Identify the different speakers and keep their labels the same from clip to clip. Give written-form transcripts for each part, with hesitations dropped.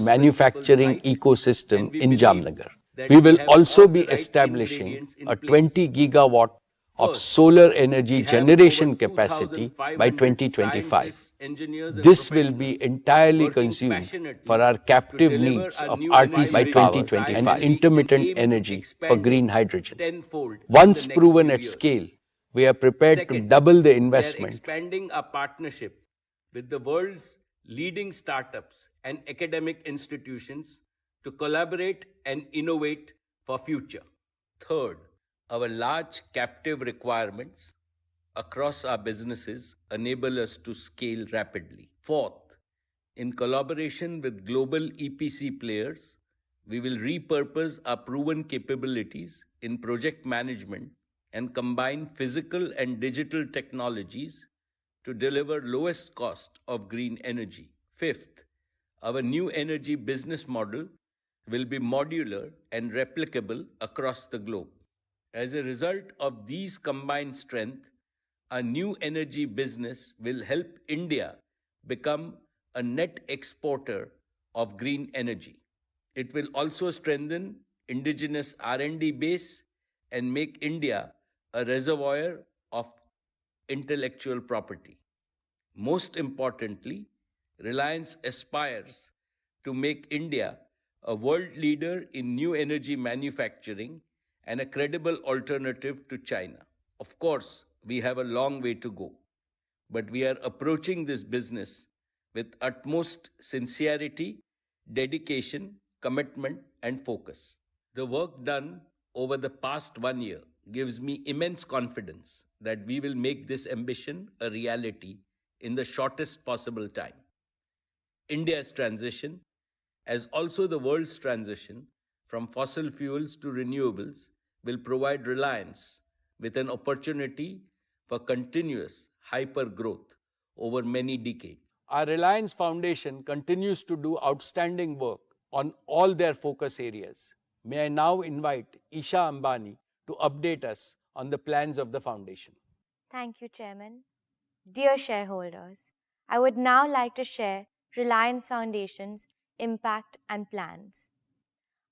Speaker 1: manufacturing ecosystem in Jamnagar. We will also be establishing a 20 gigawatt of solar energy generation capacity by 2025. This will be entirely consumed for our captive needs of RTC power and intermittent energy for green hydrogen. Once proven at scale, we are prepared to double the investment.
Speaker 2: We are expanding our partnership with the world's leading startups and academic institutions to collaborate and innovate for future. Third, our large captive requirements across our businesses enable us to scale rapidly. Fourth, in collaboration with global EPC players, we will repurpose our proven capabilities in project management and combine physical and digital technologies to deliver lowest cost of green energy. Fifth, our new energy business model will be modular and replicable across the globe. As a result of these combined strengths, our new energy business will help India become a net exporter of green energy. It will also strengthen indigenous R&D base and make India a reservoir of intellectual property. Most importantly, Reliance aspires to make India a world leader in new energy manufacturing and a credible alternative to China. Of course, we have a long way to go, but we are approaching this business with utmost sincerity, dedication, commitment, and focus. The work done over the past 1 year gives me immense confidence that we will make this ambition a reality in the shortest possible time. India's transition, as also the world's transition from fossil fuels to renewables, will provide Reliance with an opportunity for continuous hyper growth over many decades.
Speaker 1: Our Reliance Foundation continues to do outstanding work on all their focus areas. May I now invite Isha Ambani to update us on the plans of the foundation.
Speaker 3: Thank you, Chairman. Dear shareholders, I would now like to share Reliance Foundation's impact and plans.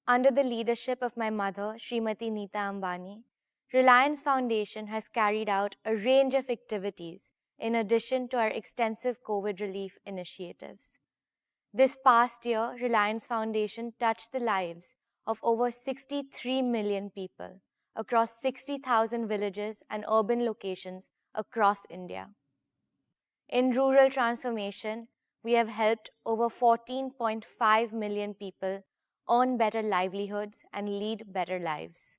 Speaker 3: Under the leadership of my mother, Srimati Neeta Ambani, Reliance Foundation has carried out a range of activities in addition to our extensive COVID relief initiatives. This past year, Reliance Foundation touched the lives of over 63 million people across 60,000 villages and urban locations across India. In rural transformation, we have helped over 14.5 million people earn better livelihoods and lead better lives.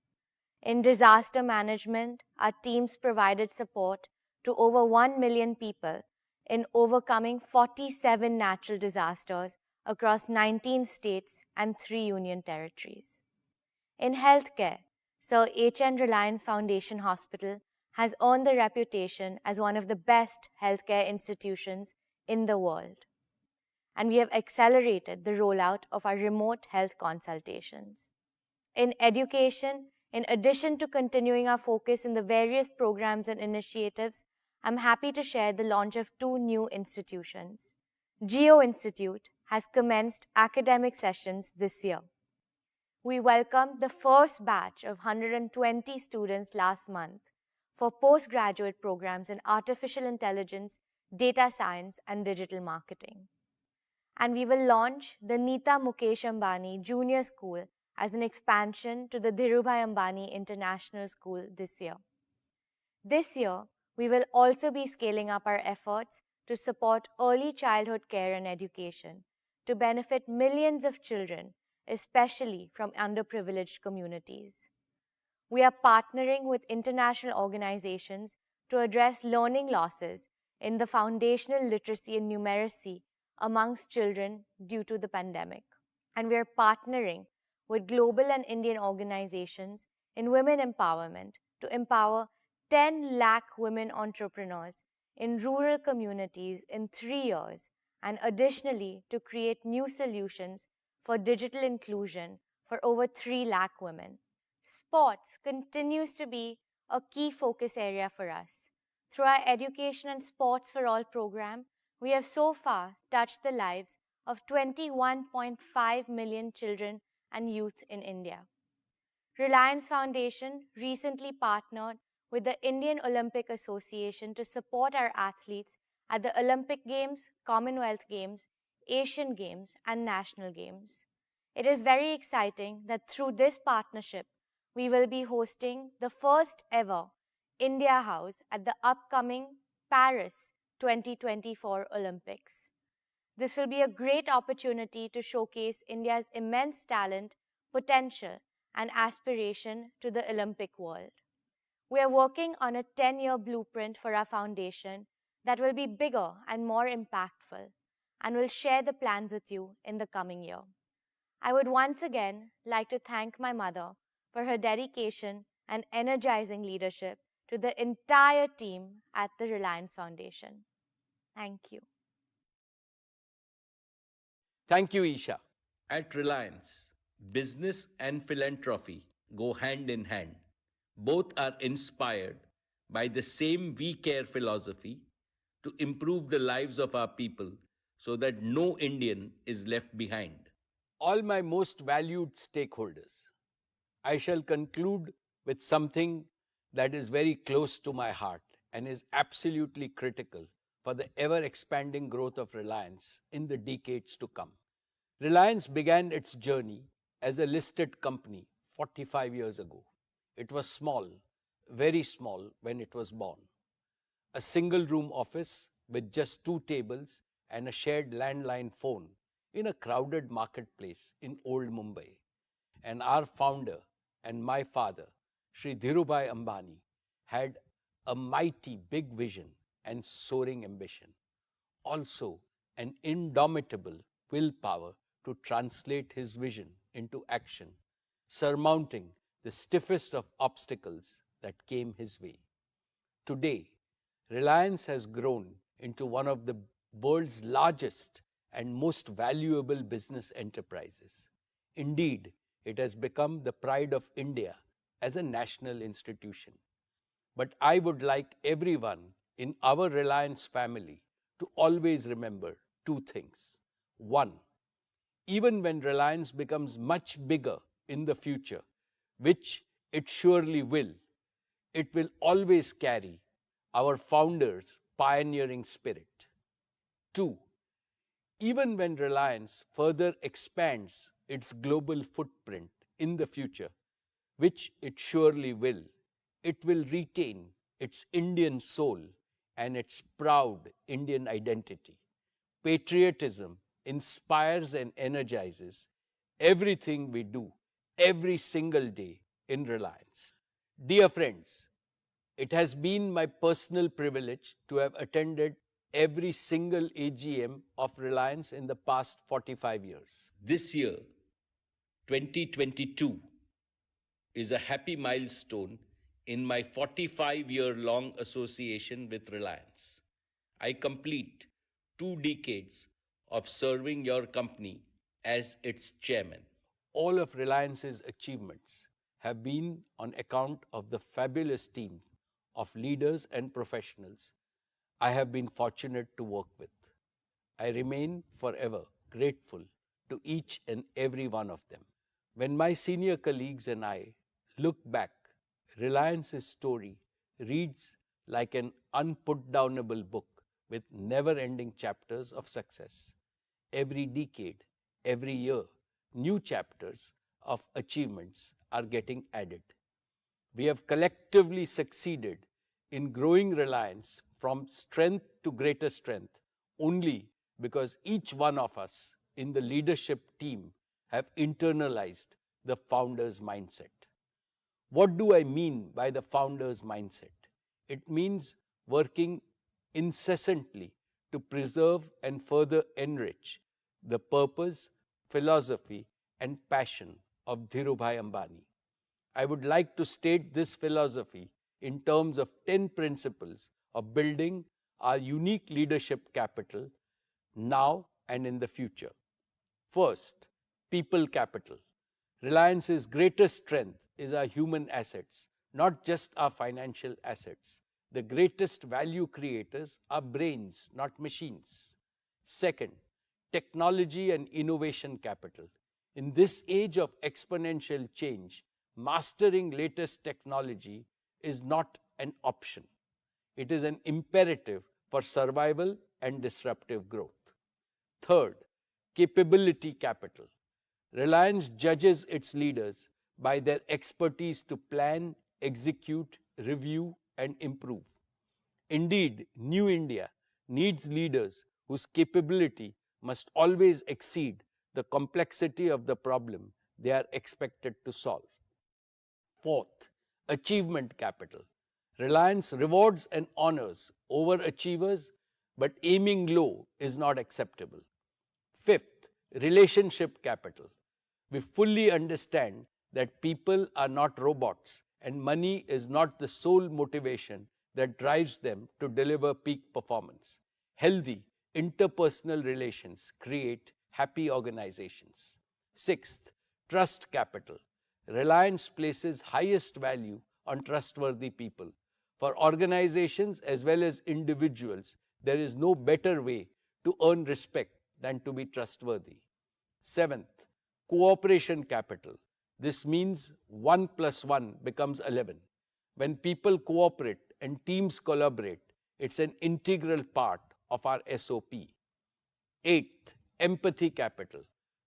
Speaker 3: In disaster management, our teams provided support to over 1 million people in overcoming 47 natural disasters across 19 states and 3 union territories. In healthcare, Sir H.N. Reliance Foundation Hospital has earned the reputation as one of the best healthcare institutions in the world. And we have accelerated the rollout of our remote health consultations. In education, in addition to continuing our focus in the various programs and initiatives, I'm happy to share the launch of 2 new institutions. Geo Institute has commenced academic sessions this year. We welcomed the first batch of 120 students last month for postgraduate programs in artificial intelligence, data science, and digital marketing. And we will launch the Neeta Mukesh Ambani Junior School as an expansion to the Dhirubhai Ambani International School this year. This year, we will also be scaling up our efforts to support early childhood care and education to benefit millions of children, especially from underprivileged communities. We are partnering with international organizations to address learning losses in the foundational literacy and numeracy amongst children due to the pandemic. And we are partnering with global and Indian organizations in women empowerment to empower 10 lakh women entrepreneurs in rural communities in 3 years, and additionally to create new solutions for digital inclusion for over 3 lakh women. Sports continues to be a key focus area for us. Through our Education and Sports for All program, we have so far touched the lives of 21.5 million children and youth in India. Reliance Foundation recently partnered with the Indian Olympic Association to support our athletes at the Olympic Games, Commonwealth Games, Asian Games, and National Games. It is very exciting that through this partnership, we will be hosting the first ever India House at the upcoming Paris 2024 Olympics. This will be a great opportunity to showcase India's immense talent, potential, and aspiration to the Olympic world. We are working on a 10-year blueprint for our foundation that will be bigger and more impactful, and will share the plans with you in the coming year. I would once again like to thank my mother for her dedication and energizing leadership to the entire team at the Reliance Foundation. Thank you.
Speaker 1: Thank you, Isha.
Speaker 2: At Reliance, business and philanthropy go hand in hand. Both are inspired by the same we care philosophy to improve the lives of our people so that no Indian is left behind.
Speaker 1: All my most valued stakeholders, I shall conclude with something that is very close to my heart and is absolutely critical for the ever-expanding growth of Reliance in the decades to come. Reliance began its journey as a listed company 45 years ago. It was small, very small when it was born. A single-room office with just 2 tables and a shared landline phone in a crowded marketplace in old Mumbai. And our founder and my father, Sri Dhirubhai Ambani, had a mighty big vision and soaring ambition. Also, an indomitable willpower to translate his vision into action, surmounting the stiffest of obstacles that came his way. Today, Reliance has grown into one of the world's largest and most valuable business enterprises. Indeed, it has become the pride of India as a national institution. But I would like everyone in our Reliance family to always remember 2 things. One, even when Reliance becomes much bigger in the future, which it surely will, it will always carry our founders' pioneering spirit. 2, even when Reliance further expands its global footprint in the future, which it surely will, it will retain its Indian soul and its proud Indian identity. Patriotism inspires and energizes everything we do every single day in Reliance. Dear friends, it has been my personal privilege to have attended every single AGM of Reliance in the past 45 years.
Speaker 2: This year, 2022, is a happy milestone in my 45-year-long association with Reliance. I complete 2 decades of serving your company as its chairman.
Speaker 1: All of Reliance's achievements have been on account of the fabulous team of leaders and professionals I have been fortunate to work with. I remain forever grateful to each and every one of them. When my senior colleagues and I look back, Reliance's story reads like an unputdownable book with never-ending chapters of success. Every decade, every year, new chapters of achievements are getting added. We have collectively succeeded in growing Reliance from strength to greater strength only because each one of us in the leadership team have internalized the founder's mindset. What do I mean by the founder's mindset? It means working incessantly to preserve and further enrich the purpose, philosophy, and passion of Dhirubhai Ambani. I would like to state this philosophy in terms of 10 principles of building our unique leadership capital now and in the future. First, people capital. Reliance's greatest strength is our human assets, not just our financial assets. The greatest value creators are brains, not machines. Second, technology and innovation capital. In this age of exponential change, mastering latest technology is not an option. It is an imperative for survival and disruptive growth. Third, capability capital. Reliance judges its leaders by their expertise to plan, execute, review, and improve. Indeed, New India needs leaders whose capability must always exceed the complexity of the problem they are expected to solve. Fourth, achievement capital. Reliance rewards and honors overachievers, but aiming low is not acceptable. Fifth, relationship capital. We fully understand that people are not robots and money is not the sole motivation that drives them to deliver peak performance. Healthy interpersonal relations create happy organizations. Sixth, trust capital. Reliance places highest value on trustworthy people. For organizations as well as individuals, there is no better way to earn respect than to be trustworthy. Seventh, cooperation capital. This means 1 plus 1 becomes 11. When people cooperate and teams collaborate, it's an integral part of our SOP. Eighth, empathy capital.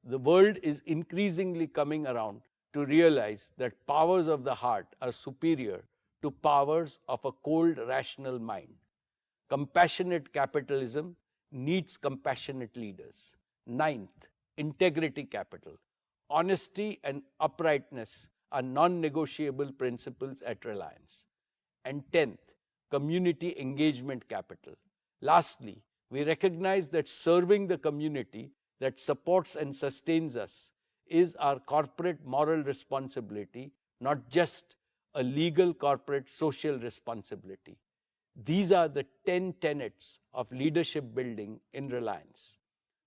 Speaker 1: The world is increasingly coming around to realize that powers of the heart are superior to powers of a cold, rational mind. Compassionate capitalism needs compassionate leaders. Ninth, integrity capital. Honesty and uprightness are non-negotiable principles at Reliance. And 10th, community engagement capital. Lastly, we recognize that serving the community that supports and sustains us is our corporate moral responsibility, not just a legal corporate social responsibility. These are the 10 tenets of leadership building in Reliance.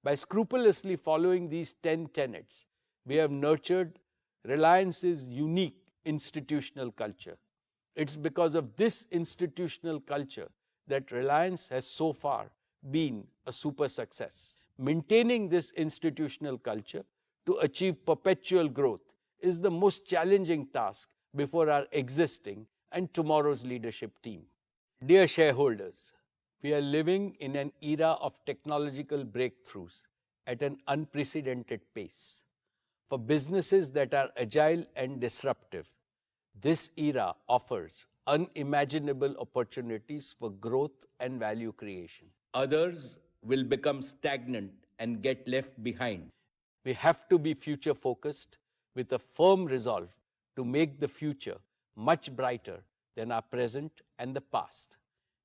Speaker 1: By scrupulously following these 10 tenets, we have nurtured Reliance's unique institutional culture. It's because of this institutional culture that Reliance has so far been a super success. Maintaining this institutional culture to achieve perpetual growth is the most challenging task before our existing and tomorrow's leadership team. Dear shareholders, we are living in an era of technological breakthroughs at an unprecedented pace. For businesses that are agile and disruptive, this era offers unimaginable opportunities for growth and value creation.
Speaker 2: Others will become stagnant and get left behind.
Speaker 1: We have to be future focused with a firm resolve to make the future much brighter than our present and the past.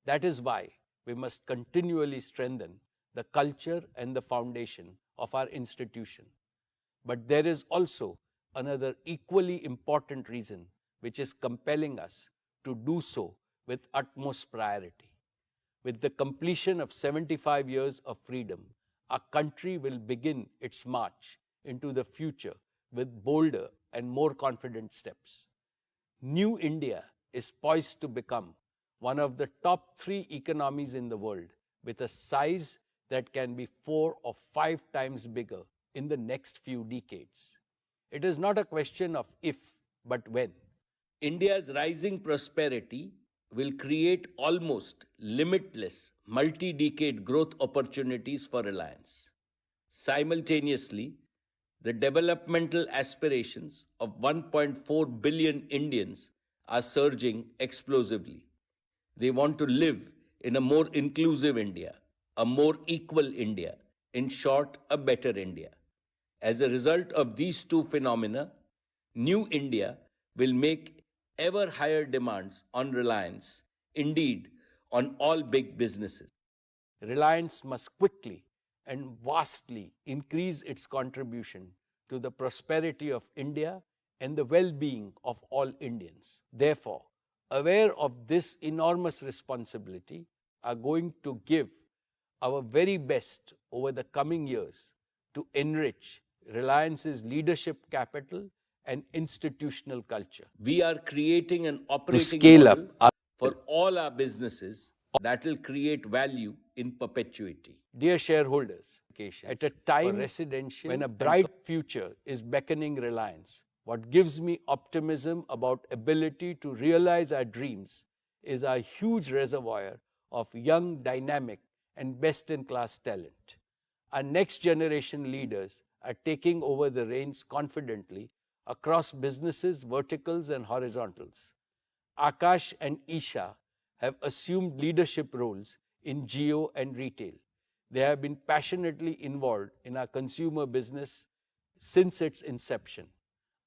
Speaker 1: That is why we must continually strengthen the culture and the foundation of our institution. But there is also another equally important reason which is compelling us to do so with utmost priority. With the completion of 75 years of freedom, our country will begin its march into the future with bolder and more confident steps. New India is poised to become one of the top 3 economies in the world with a size that can be 4 or 5 times bigger in the next few decades. It is not a question of if, but when.
Speaker 2: India's rising prosperity will create almost limitless multi-decade growth opportunities for Reliance. Simultaneously, the developmental aspirations of 1.4 billion Indians are surging explosively. They want to live in a more inclusive India, a more equal India, in short, a better India. As a result of these two phenomena, New India will make ever higher demands on Reliance, indeed, on all big businesses.
Speaker 1: Reliance must quickly and vastly increase its contribution to the prosperity of India and the well-being of all Indians. Therefore, aware of this enormous responsibility, are going to give our very best over the coming years to enrich Reliance's leadership capital and institutional culture.
Speaker 2: We are creating an operating
Speaker 1: scale
Speaker 2: model
Speaker 1: up
Speaker 2: for all our businesses that will create value in perpetuity.
Speaker 1: Dear shareholders, at a time residential when a bright future is beckoning Reliance, what gives me optimism about ability to realize our dreams is our huge reservoir of young, dynamic, and best-in-class talent. Our next generation leaders are taking over the reins confidently across businesses, verticals, and horizontals. Akash and Isha have assumed leadership roles in geo and retail. They have been passionately involved in our consumer business since its inception.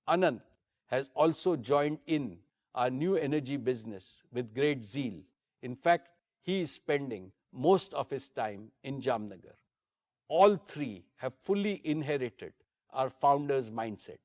Speaker 1: Anant has also joined in our new energy business with great zeal. In fact, he is spending most of his time in Jamnagar. All three have fully inherited our founder's mindset.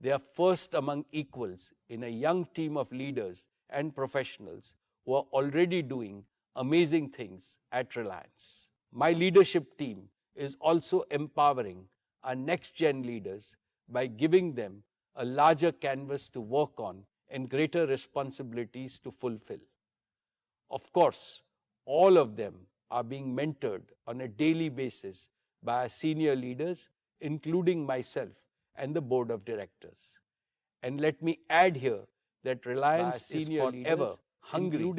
Speaker 1: They are first among equals in a young team of leaders and professionals who are already doing amazing things at Reliance. My leadership team is also empowering our next-gen leaders by giving them a larger canvas to work on and greater responsibilities to fulfill. Of course, all of them are being mentored on a daily basis by our senior leaders, including myself and the board of directors. And let me add here that Reliance is forever hungry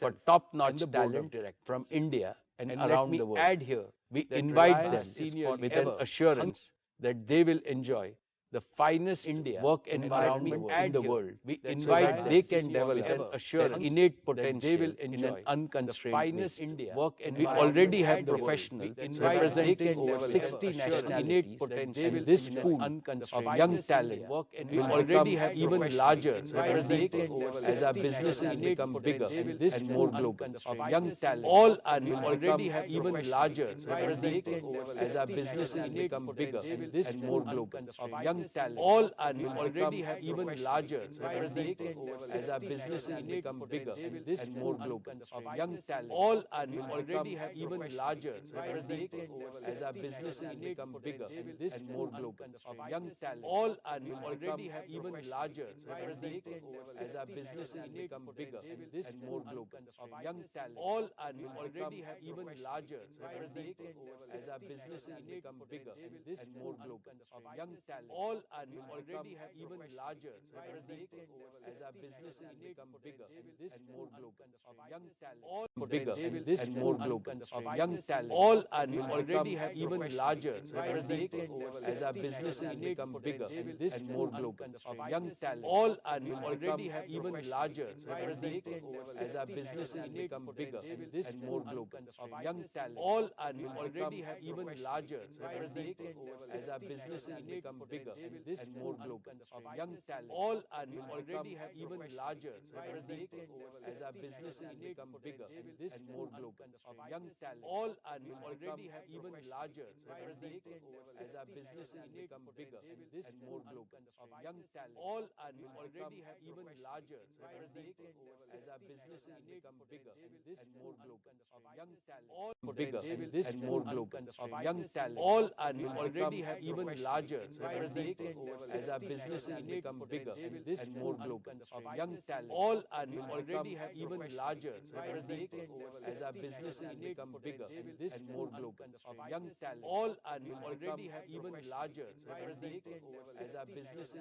Speaker 1: for top-notch talent from India and around the world. Add here, we invite them with an assurance that they will enjoy the finest work environment in the world. We invite they can develop their innate potential they will enjoy in an unconstrained way. We already have professionals representing over 60 nationalities, and this pool of young talent will already have even larger representing as our businesses become bigger and more global. Young talent, all are already have even larger representing as our businesses become bigger and more global. Young talent, all are already have even larger representing as our businesses become bigger and more global. Young talent, all are already have even larger representing as our businesses become bigger and more global. Young talent, all are already have even larger representing as our businesses become bigger and more global. Young talent, all are already have even larger representing as our businesses become bigger and more global. Young talent, all are already have even larger representing as our businesses become bigger and more global. Young talent, all bigger and more global. Young talent, all are already have even larger representing as our businesses become bigger and more global. Young talent, all are already have even larger representing as our businesses become bigger and more global. Young talent, all are already have even larger representing as our businesses become bigger and more global. Young talent, all are already have even larger representing as our businesses become bigger and more global. Young talent, all are already have even larger representing as our businesses become bigger and more global. Young talent, all are already have even larger representing as our businesses become bigger and more global. Young talent, all bigger and more global. Young talent, all are already have even larger representing as our businesses become bigger and more global. Young talent, all are already have even larger representing as our businesses become bigger and more global. Young talent, all are already have even larger representing as our businesses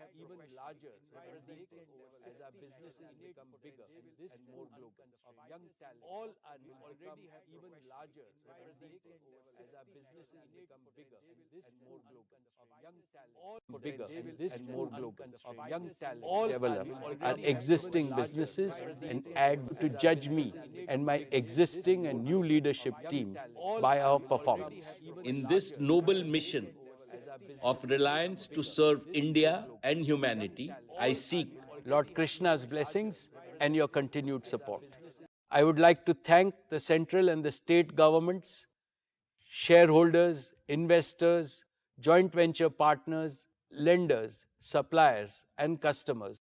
Speaker 1: have even larger representing as our businesses become bigger and more global. Young talent, all are already have even larger representing as our businesses become bigger and more global. Young talent, all bigger and more global. Young talent, all develop our existing businesses and add to judge me and my existing and new leadership team by our performance.
Speaker 2: In this noble mission of Reliance to serve India and humanity, I seek
Speaker 1: Lord Krishna's blessings and your continued support. I would like to thank the central and the state governments, shareholders, investors, joint venture partners, lenders, suppliers, and customers